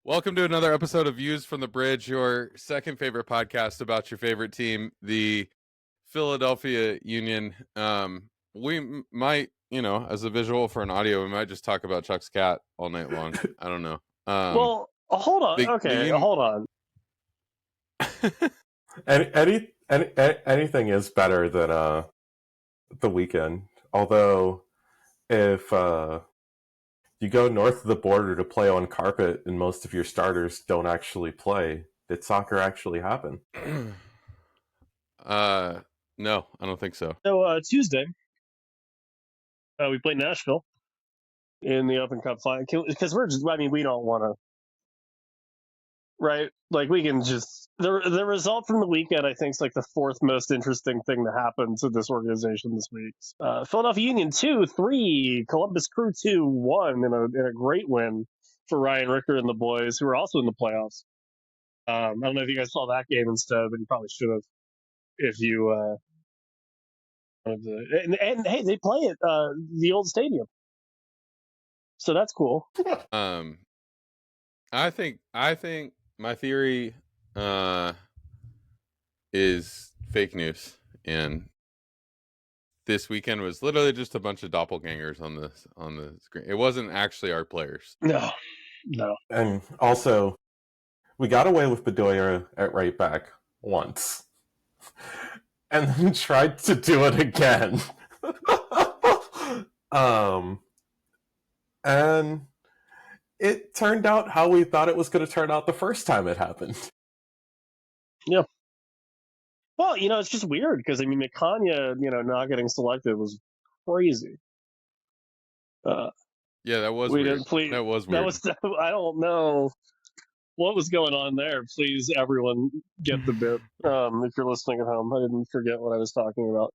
Welcome to another episode of Views from the Bridge, your second favorite podcast about your favorite team, the Philadelphia Union. We might, as a visual for an audio, we might just talk about Chuck's cat all night long. I don't know. Well, hold on. Hold on. Anything is better than the weekend. Although, if you go north of the border to play on carpet and most of your starters don't actually play, did soccer actually happen? No, I don't think so. So Tuesday, we played Nashville in the Open Cup final because we don't want to, right? Like we can just the result from the weekend. I think is like the fourth most interesting thing to happen to this organization this week. Philadelphia Union 2-3, Columbus Crew 2-1 in a great win for Ryan Ricker and the boys who are also in the playoffs. I don't know if you guys saw that game instead, but you probably should have if you. And hey, they play at the old stadium, so that's cool. I think my theory is fake news, and this weekend was literally just a bunch of doppelgangers on the screen. It wasn't actually our players. No. And also, we got away with Bedoya at right back once, and then tried to do it again. And it turned out how we thought it was going to turn out the first time it happened. Yeah. Well, it's just weird because Mikanya, not getting selected was crazy. Yeah, that was weird. That was weird. I don't know what was going on there. Please, everyone, get the bit. If you're listening at home, I didn't forget what I was talking about.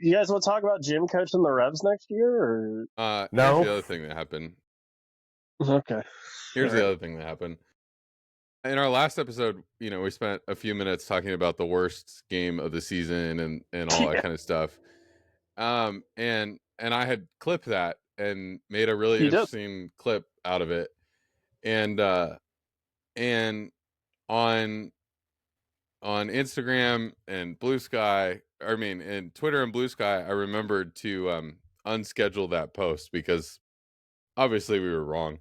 You guys want to talk about Jim coaching the Revs next year? Or? No. Here's the other thing that happened. Okay. Here's the other thing that happened. In our last episode, we spent a few minutes talking about the worst game of the season and all that kind of stuff. And I had clipped that and made a really interesting clip out of it. And on Instagram and Blue Sky, and Twitter and Blue Sky, I remembered to unschedule that post because obviously we were wrong.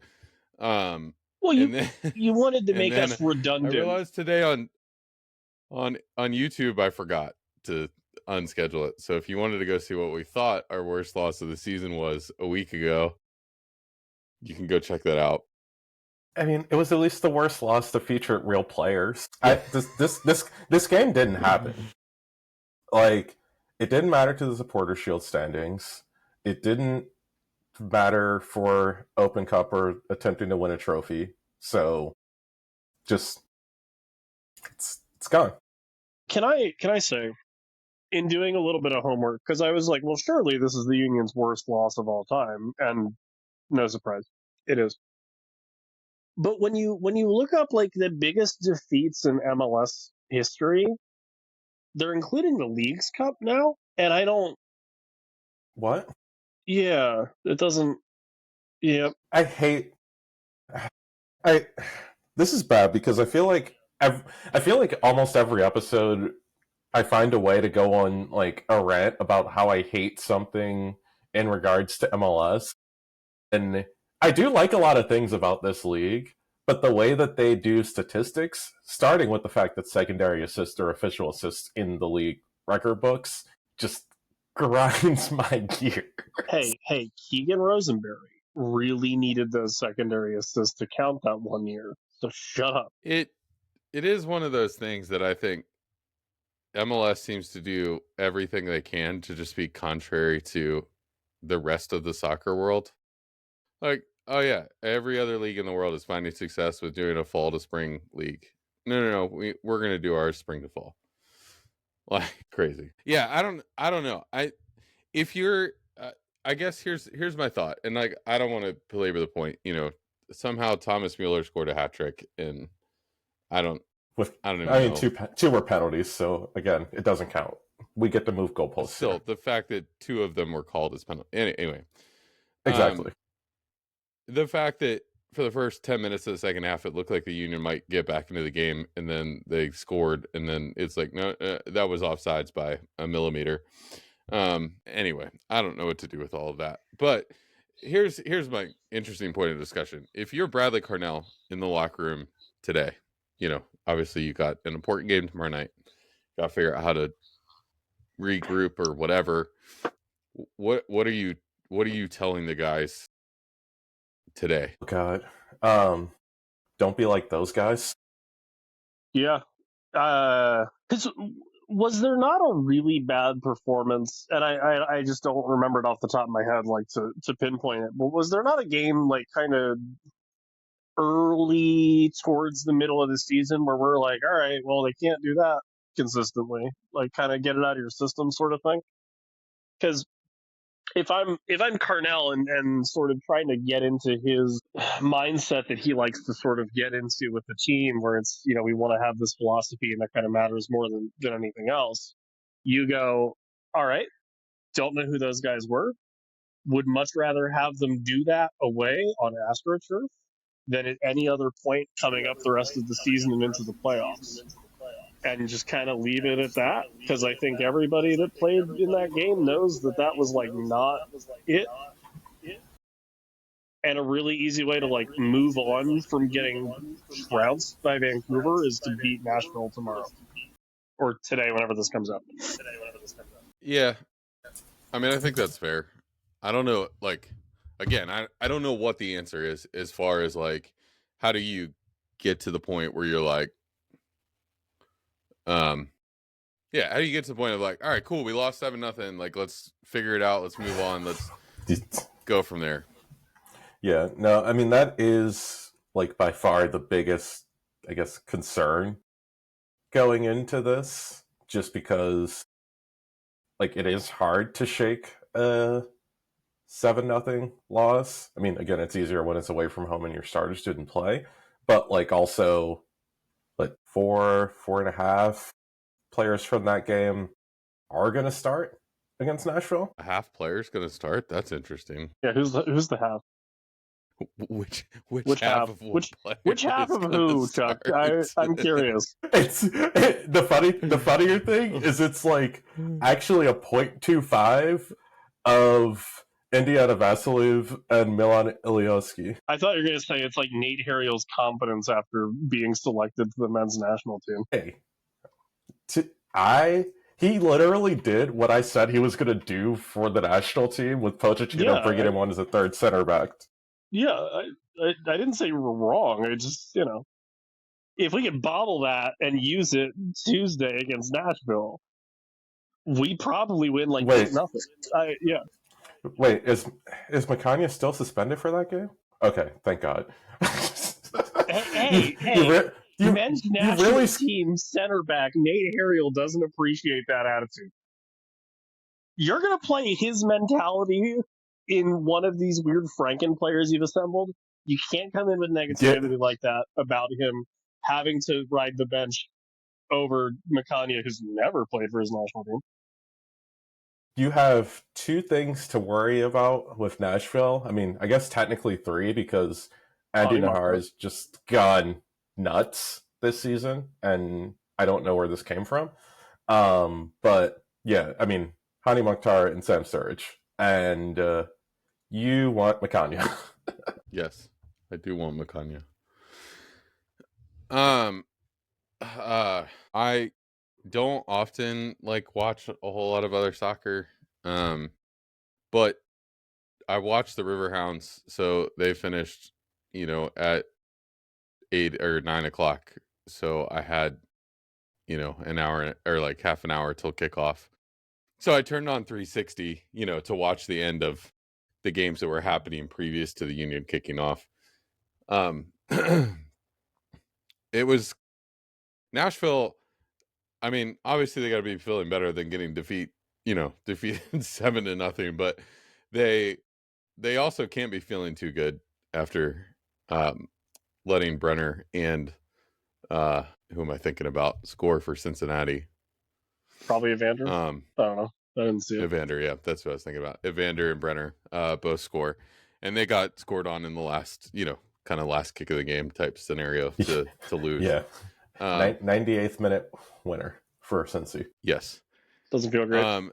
Well, you wanted to make us redundant. I realized today on YouTube I forgot to unschedule it. So if you wanted to go see what we thought our worst loss of the season was a week ago, you can go check that out. It was at least the worst loss to feature real players. This game didn't happen. Like, it didn't matter to the Supporter Shield standings. It didn't matter for Open Cup or attempting to win a trophy. So, just it's gone. Can I say, in doing a little bit of homework, because I was like, well, surely this is the Union's worst loss of all time, and no surprise, it is. But when you look up like the biggest defeats in MLS history, they're including the Leagues Cup now, and I don't. What? Yeah, it doesn't. Yeah, This is bad because I feel like almost every episode I find a way to go on like a rant about how I hate something in regards to MLS, and I do like a lot of things about this league, but the way that they do statistics, starting with the fact that secondary assists are official assists in the league record books, just grinds my gears. Hey, Keegan Rosenberry really needed those secondary assists to count that 1 year. So shut up. It is one of those things that I think MLS seems to do everything they can to just be contrary to the rest of the soccer world. Like, oh yeah, every other league in the world is finding success with doing a fall to spring league. No, we're gonna do ours spring to fall. Like crazy. Yeah, I don't know. If you're, I guess here's my thought, and like I don't want to belabor the point. Somehow Thomas Mueller scored a hat trick, and I don't even know. Two were penalties, so again, it doesn't count. We get to move goalposts. Still, the fact that two of them were called as penalties. Anyway, exactly. The fact that for the first 10 minutes of the second half, it looked like the Union might get back into the game, and then they scored, and then it's like, no, that was offsides by a millimeter. Anyway, I don't know what to do with all of that. But here's my interesting point of discussion. If you're Bradley Carnell in the locker room today, obviously you got an important game tomorrow night. Got to figure out how to regroup or whatever. What are you telling the guys today? God, don't be like those guys. Yeah. Because was there not a really bad performance? And I just don't remember it off the top of my head, like to pinpoint it. But was there not a game like kind of early towards the middle of the season where we're like, all right, well, they can't do that consistently, like kind of get it out of your system, sort of thing? Because if I'm Carnell and sort of trying to get into his mindset that he likes to sort of get into with the team, where it's we want to have this philosophy and that kind of matters more than anything else. You go, all right, don't know who those guys were. Would much rather have them do that away on AstroTurf than at any other point coming up the rest of the season and into the playoffs. And just kind of leave it at that, because I think everybody that played in that game knows that was like not it. And a really easy way to like move on from getting trounced by Vancouver is to beat Nashville tomorrow or today, whenever this comes up. Yeah, I mean, I think that's fair. I don't know, like, again, I don't know what the answer is as far as like, how do you get to the point where you're like, yeah, how do you get to the point of like, all right, cool, we lost 7-0, like, let's figure it out, let's move on, let's go from there. Yeah, no, I mean, that is like by far the biggest, I guess, concern going into this, just because like it is hard to shake a 7-0 loss. I mean, again, it's easier when it's away from home and your starters didn't play, but like also like 4.5 players from that game are going to start against Nashville. A half player's going to start? That's interesting. Yeah, who's the half? Which half of which half of who, Chuck? I'm curious. The funnier thing is it's like actually a 0.25 of Indiana Vasiliev and Milan Ilioski. I thought you were going to say it's like Nate Harriel's confidence after being selected to the men's national team. Hey, he literally did what I said he was going to do for the national team with Pochettino bringing him on as a third center back. Yeah, I didn't say you were wrong. I just, if we could bottle that and use it Tuesday against Nashville, we probably win like 8-0. Yeah. Wait, is Makanya still suspended for that game? Okay, thank God. Hey, men's national team center back Nate Harriel doesn't appreciate that attitude. You're going to play his mentality in one of these weird Franken players you've assembled. You can't come in with negativity like that about him having to ride the bench over Makanya, who's never played for his national team. You have two things to worry about with Nashville. I mean, I guess technically three, because Andy Nahar has just gone nuts this season, and I don't know where this came from. But yeah, I mean, Hani Mukhtar and Sam Sturridge, and you want Makanya. Yes, I do want Makanya. I don't often like watch a whole lot of other soccer, but I watched the Riverhounds, so they finished, at 8 or 9 o'clock. So I had, an hour or like half an hour till kickoff. So I turned on 360, to watch the end of the games that were happening previous to the Union kicking off. It was Nashville. I mean, obviously they got to be feeling better than getting defeated 7-0, but they also can't be feeling too good after letting Brenner and who am I thinking about score for Cincinnati? Probably Evander. I don't know. I didn't see it. Evander, yeah, that's what I was thinking about. Evander and Brenner both score, and they got scored on in the last kind of last kick of the game type scenario to lose. Yeah. 98th minute winner for Cincy. Yes. Doesn't feel great.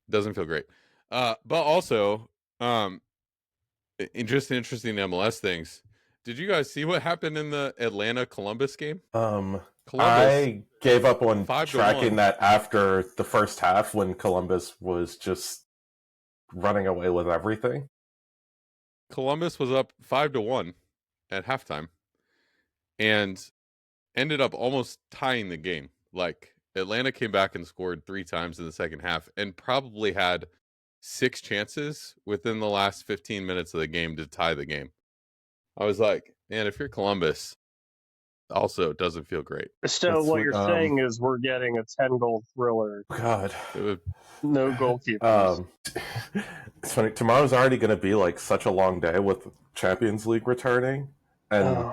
Doesn't feel great. But also, just interesting MLS things. Did you guys see what happened in the Atlanta-Columbus game? Columbus, I gave up on 5-1. tracking that after the first half when Columbus was just running away with everything. Columbus was up 5-1 at halftime and ended up almost tying the game. Like, Atlanta came back and scored 3 times in the second half and probably had 6 chances within the last 15 minutes of the game to tie the game. I was like, man, if you're Columbus, also doesn't feel great. So what you're saying is we're getting a 10-goal thriller. God. No goalkeepers. It's funny. Tomorrow's already going to be like such a long day with Champions League returning. And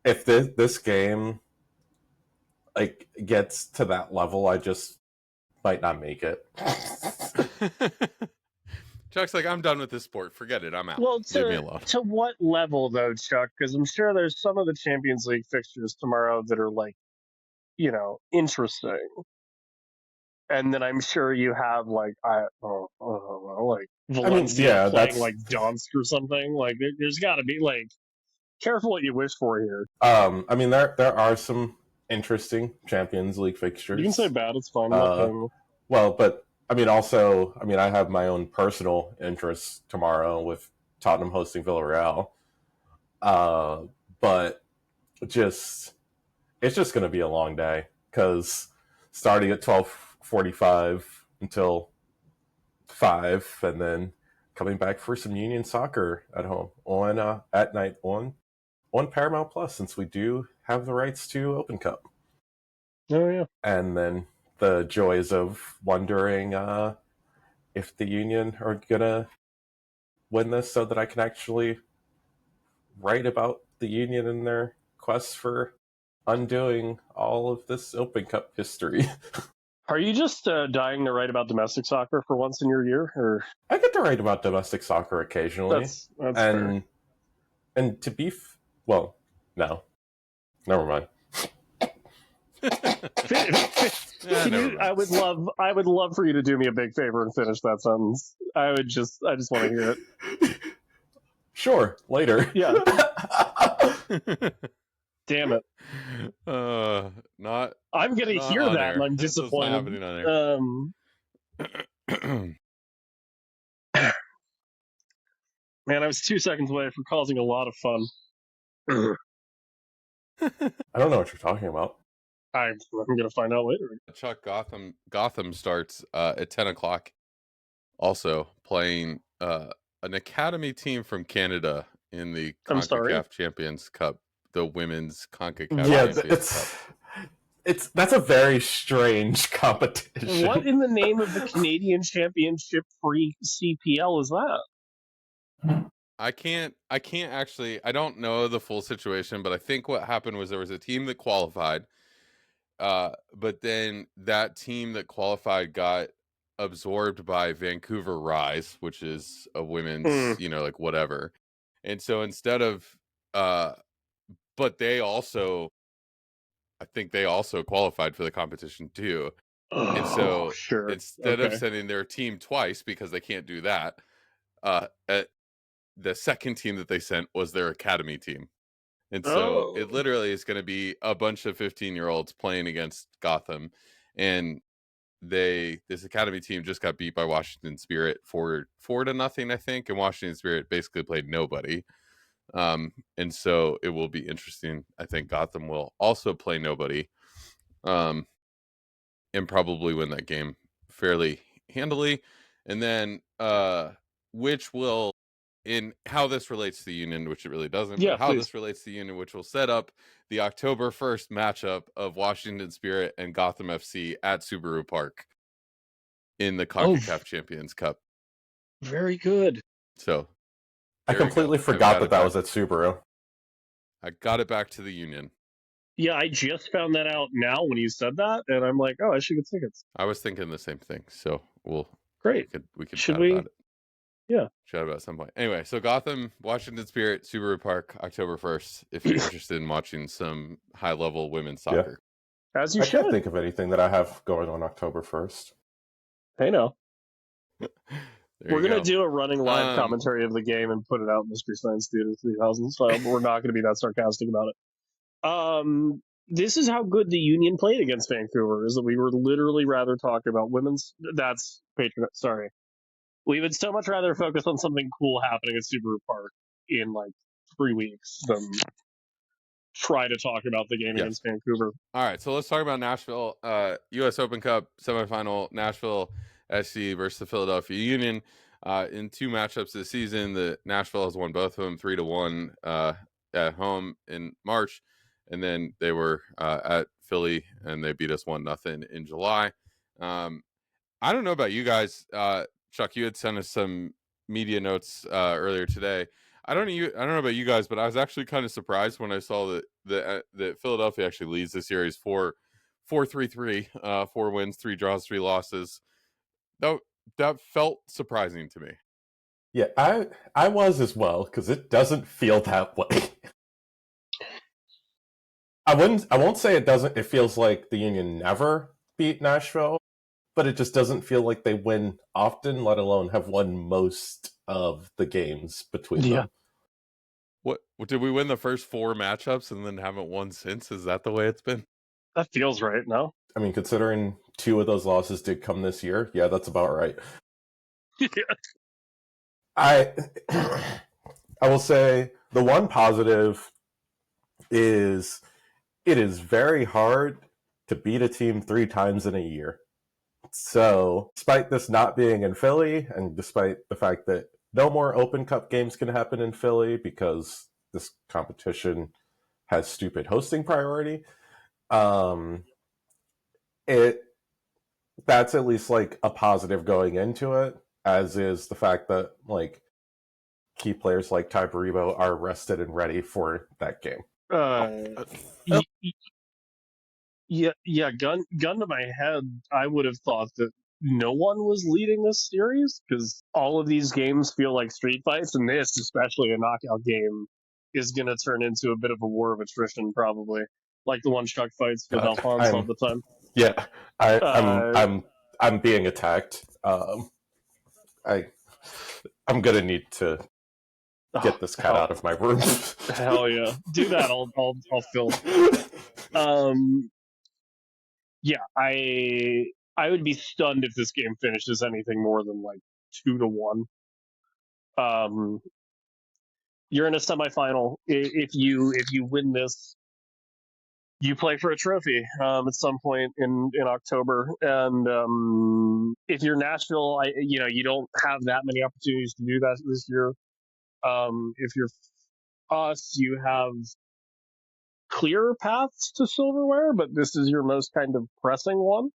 if this game like gets to that level, I just might not make it. Chuck's like, I'm done with this sport. Forget it. I'm out. Well, Leave me alone. To what level, though, Chuck? Because I'm sure there's some of the Champions League fixtures tomorrow that are, like, you know, interesting. And then I'm sure you have, like, like Valencia playing, like, Donsk or something. Like, there's got to be, like, careful what you wish for here. I mean, there are some interesting Champions League fixtures. You can say bad. It's fine. Well, but I mean, also, I mean, I have my own personal interests tomorrow with Tottenham hosting Villarreal. But it's just going to be a long day because starting at 12:45 until 5, and then coming back for some Union soccer at home on at night on Paramount Plus, since we do have the rights to Open Cup. Oh yeah, and then the joys of wondering if the Union are gonna win this, so that I can actually write about the Union and their quest for undoing all of this Open Cup history. Are you just dying to write about domestic soccer for once in your year, or I get to write about domestic soccer occasionally. That's fair. And to be well, no, never mind. I would love for you to do me a big favor and finish that sentence. I just want to hear it. Sure, later. Yeah. Damn it. Not. I'm gonna hear that, air. and I'm disappointed. Man, I was 2 seconds away from causing a lot of fun. I don't know what you're talking about. I'm gonna find out later. Chuck, Gotham starts at 10 o'clock. Also playing an academy team from Canada in the CONCACAF Champions Cup, the women's CONCACAF Champions Cup. That's a very strange competition. What in the name of the Canadian Championship free CPL is that? I can't actually, I don't know the full situation, but I think what happened was there was a team that qualified, but then that team that qualified got absorbed by Vancouver Rise, which is a women's, like whatever. And so instead of, but they also, I think they also qualified for the competition too. And so instead of sending their team twice, because they can't do that, the second team that they sent was their academy team. And so it literally is going to be a bunch of 15-year-olds playing against Gotham. And this academy team just got beat by Washington Spirit 4-0, I think. And Washington Spirit basically played nobody. And so it will be interesting. I think Gotham will also play nobody. And probably win that game fairly handily. And then which will, in how this relates to the Union, which it really doesn't, but how this relates to the Union, which will set up the October 1st matchup of Washington Spirit and Gotham FC at Subaru Park in the CONCACAF Champions Cup. Very good. So I completely forgot that was at Subaru. I got it back to the Union. Yeah, I just found that out now when you said that, and I'm like, oh, I should get tickets. I was thinking the same thing, so great. We could should chat we? about it. Yeah. chat about at some point. Anyway, so Gotham, Washington Spirit, Subaru Park, October 1st, if you're interested in watching some high-level women's Yeah. soccer. As you I can't should. think of anything that I have going on October 1st. Hey, no. There We're you going to go. do a running live commentary of the game and put it out in Mystery Science Theater 3000 style, but we're not going to be that sarcastic about it. This is how good the Union played against Vancouver, is that we were literally rather talking about women's... That's Patreon. Sorry. We would so much rather focus on something cool happening at Subaru Park in, 3 weeks than try to talk about the game against Vancouver. All right, so let's talk about Nashville. U.S. Open Cup semifinal, Nashville SC versus the Philadelphia Union. In 2 matchups this season, the Nashville has won both of them 3-1 at home in March, and then they were at Philly and they beat us 1-0 in July. I don't know about you guys. Chuck, you had sent us some media notes earlier today. I don't know about you guys, but I was actually kind of surprised when I saw that Philadelphia actually leads the series 4-3-3, 4 wins, 3 draws, 3 losses. That felt surprising to me. Yeah, I was as well, because it doesn't feel that way. I won't say it doesn't. It feels like the Union never beat Nashville, but it just doesn't feel like they win often, let alone have won most of the games between them. What did we win the first 4 matchups and then haven't won since? Is that the way it's been? That feels right, no? I mean, considering 2 of those losses did come this year, yeah, that's about right. I will say the one positive is it is very hard to beat a team 3 times in a year. So, despite this not being in Philly, and despite the fact that no more Open Cup games can happen in Philly because this competition has stupid hosting priority, that's at least like a positive going into it, as is the fact that like key players like Ty Baribo are rested and ready for that game. Yeah. Gun to my head, I would have thought that no one was leading this series, because all of these games feel like street fights, and this, especially a knockout game, is going to turn into a bit of a war of attrition, probably, like the one Chuck fights with Alphonse all the time. Yeah, I'm being attacked. I'm gonna need to get this cat out of my room. Hell yeah, do that. I'll film. Yeah, I would be stunned if this game finishes anything more than 2-1. You're in a semifinal. If you win this, you play for a trophy at some point in October. And if you're Nashville, you don't have that many opportunities to do that this year. If you're us, you have clearer paths to silverware, but this is your most kind of pressing one.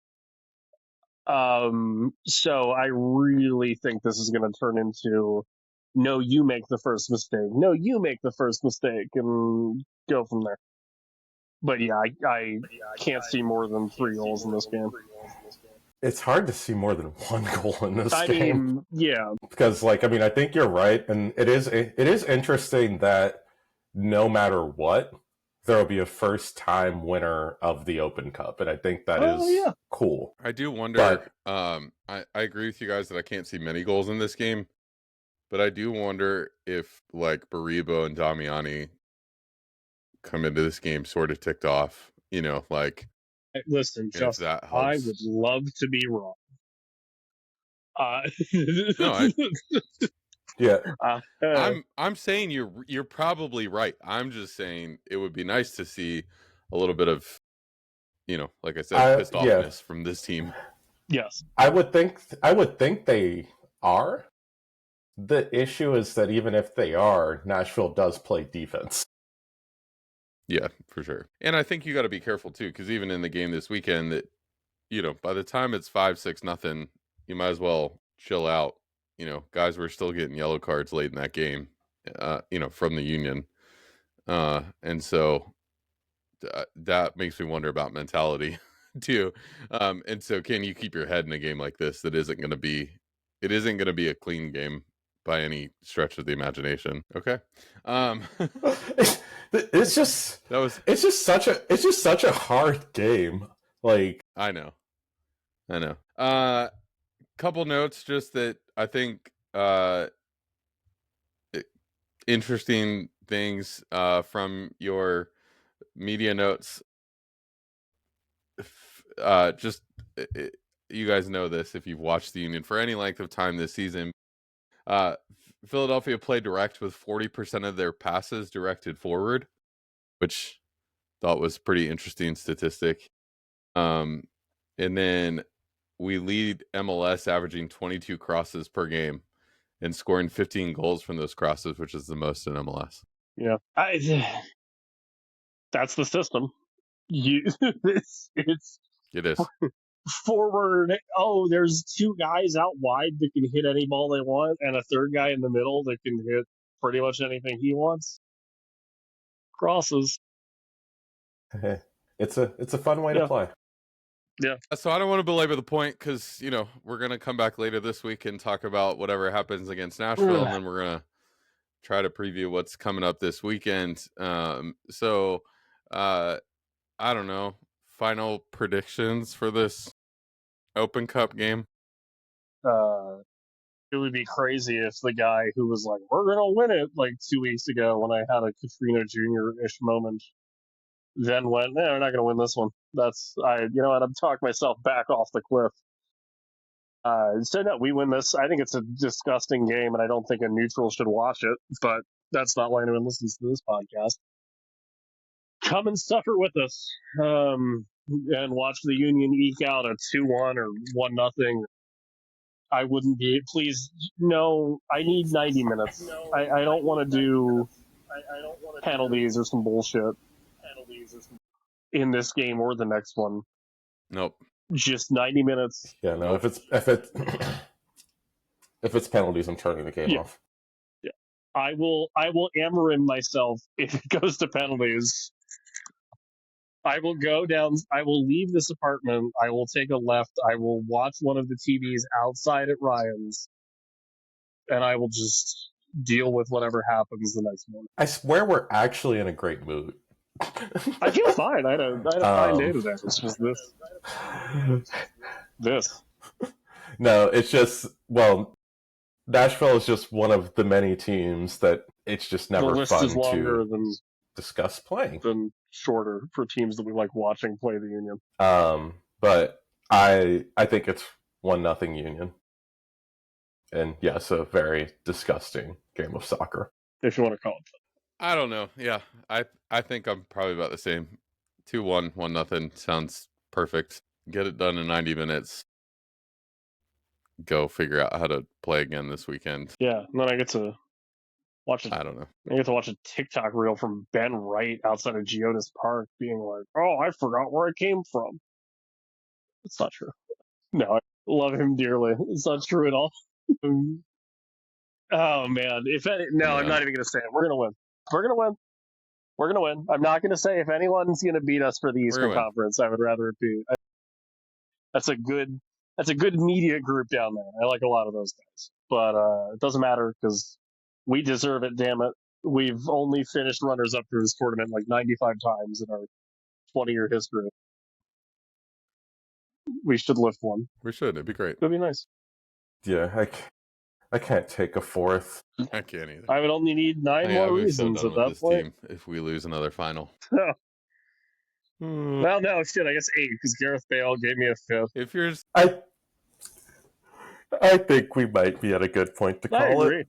So I really think this is going to turn into, no, you make the first mistake. No, you make the first mistake, and go from there. But yeah, I can't see more than 3 goals in this game. It's hard to see more than 1 goal in this game. I mean, yeah. Because, I think you're right, and it is interesting that no matter what, there will be a first-time winner of the Open Cup, and I think that is cool. I do wonder, I agree with you guys that I can't see many goals in this game, but I do wonder if, Baribo and Damiani come into this game sort of ticked off, Listen, Justin, I would love to be wrong. No, yeah. I'm saying you're probably right. I'm just saying it would be nice to see a little bit of, like I said, pissed offness from this team. Yes. I would think they are. The issue is that even if they are, Nashville does play defense. Yeah, for sure. And I think you got to be careful too, because even in the game this weekend, that by the time it's 5-6-0, you might as well chill out. Guys were still getting yellow cards late in that game, from the Union, and so that makes me wonder about mentality too. And so, can you keep your head in a game like this that isn't going to be a clean game by any stretch of the imagination. Okay. It's just That was it's just such a hard game. Like, I know. Couple notes just that I think interesting things from your media notes. Just you guys know this if you've watched the Union for any length of time this season. Uh, Philadelphia played direct with 40% of their passes directed forward, which I thought was pretty interesting statistic. And then we lead MLS averaging 22 crosses per game and scoring 15 goals from those crosses, which is the most in MLS. Yeah, that's the system. It's It is. forward. Oh, there's two guys out wide that can hit any ball they want, and a third guy in the middle that can hit pretty much anything he wants. Crosses. it's a fun way to play. Yeah. So I don't want to belabor the point because, we're going to come back later this week and talk about whatever happens against Nashville. And then we're going to try to preview what's coming up this weekend. So I don't know. Final predictions for this Open Cup game? It would be crazy if the guy who was like, we're going to win it like 2 weeks ago when I had a Katrina Jr.-ish moment then went, we're not going to win this one. You know what, I've talked myself back off the cliff. So no, we win this. I think it's a disgusting game, and I don't think a neutral should watch it, but that's not why anyone listens to this podcast. Come and suffer with us, and watch the Union eke out a 2-1 or 1-0. I wouldn't be. Please, no. I need 90 minutes. I don't want to do penalties or some bullshit in this game or the next one. Nope. Just 90 minutes. Yeah, no. If it's penalties, I'm turning the game off. Yeah, I will Amarin myself if it goes to penalties. I will go down. I will leave this apartment. I will take a left. I will watch one of the TVs outside at Ryan's, and I will just deal with whatever happens the next morning. I swear we're actually in a great mood. I feel fine. I had a fine day today. It's just this. No, it's just, Nashville is just one of the many teams that it's just never the list fun is longer to than discuss playing. Than shorter for teams that we like watching play the Union. But I think it's 1-0 Union. And yes, a very disgusting game of soccer. If you want to call it that. I don't know. Yeah, I think I'm probably about the same. 2-1, 1-0 sounds perfect. Get it done in 90 minutes. Go figure out how to play again this weekend. Yeah, and then I get to watch it. I don't know. I get to watch a TikTok reel from Ben Wright outside of Geodis Park being like, oh, I forgot where I came from. It's not true. No, I love him dearly. It's not true at all. Oh, man. I'm not even going to say it. We're going to win. We're going to win. We're going to win. I'm not going to say if anyone's going to beat us for the Eastern Conference. I would rather it be. That's a good media group down there. I like a lot of those guys. But it doesn't matter because we deserve it, damn it. We've only finished runners-up through this tournament like 95 times in our 20-year history. We should lift one. We should. It'd be great. It'd be nice. Yeah, I can't take a fourth. I can't either. I would only need 9 more reasons at that point. If we lose another final. Well, no, shit, I guess 8 because Gareth Bale gave me a 5th. If you're... I think we might be at a good point to call it.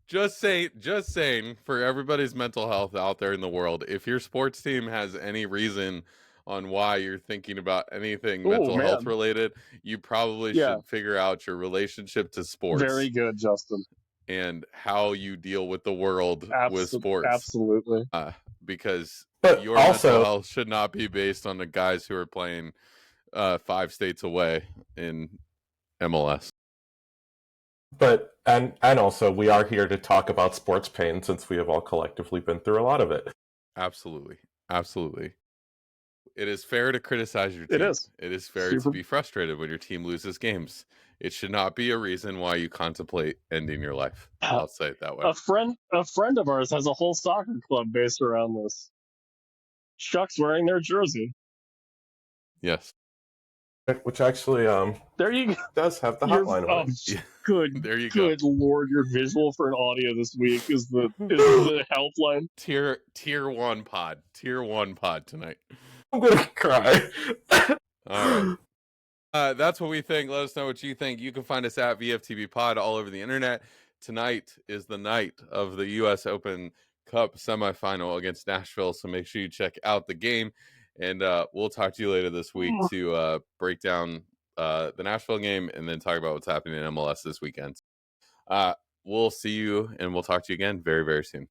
Just saying, for everybody's mental health out there in the world, if your sports team has any reason on why you're thinking about anything mental health related, you probably should figure out your relationship to sports. Very good, Justin. And how you deal with the world with sports. Absolutely. Because but your mental health should not be based on the guys who are playing 5 states away in MLS. But and also we are here to talk about sports pain since we have all collectively been through a lot of it. Absolutely. it is fair to criticize your It team. is. It is fair to Super- be frustrated when your team loses games. It should not be a reason why you contemplate ending your life. I'll say it that way. A friend of ours has a whole soccer club based around this. Chuck's wearing their jersey. Yes. Which actually There you go. does have the Your- hotline oh, on it. good. There you go. Good lord, your visual for an audio this week is the helpline. Tier 1 pod. Tier 1 pod tonight. I'm gonna cry. All right. That's what we think. Let us know what you think. You can find us at VFTB Pod all over the internet. Tonight is the night of the U.S. Open Cup semifinal against Nashville, so make sure you check out the game. And we'll talk to you later this week to break down the Nashville game and then talk about what's happening in MLS this weekend. We'll see you and we'll talk to you again very, very soon.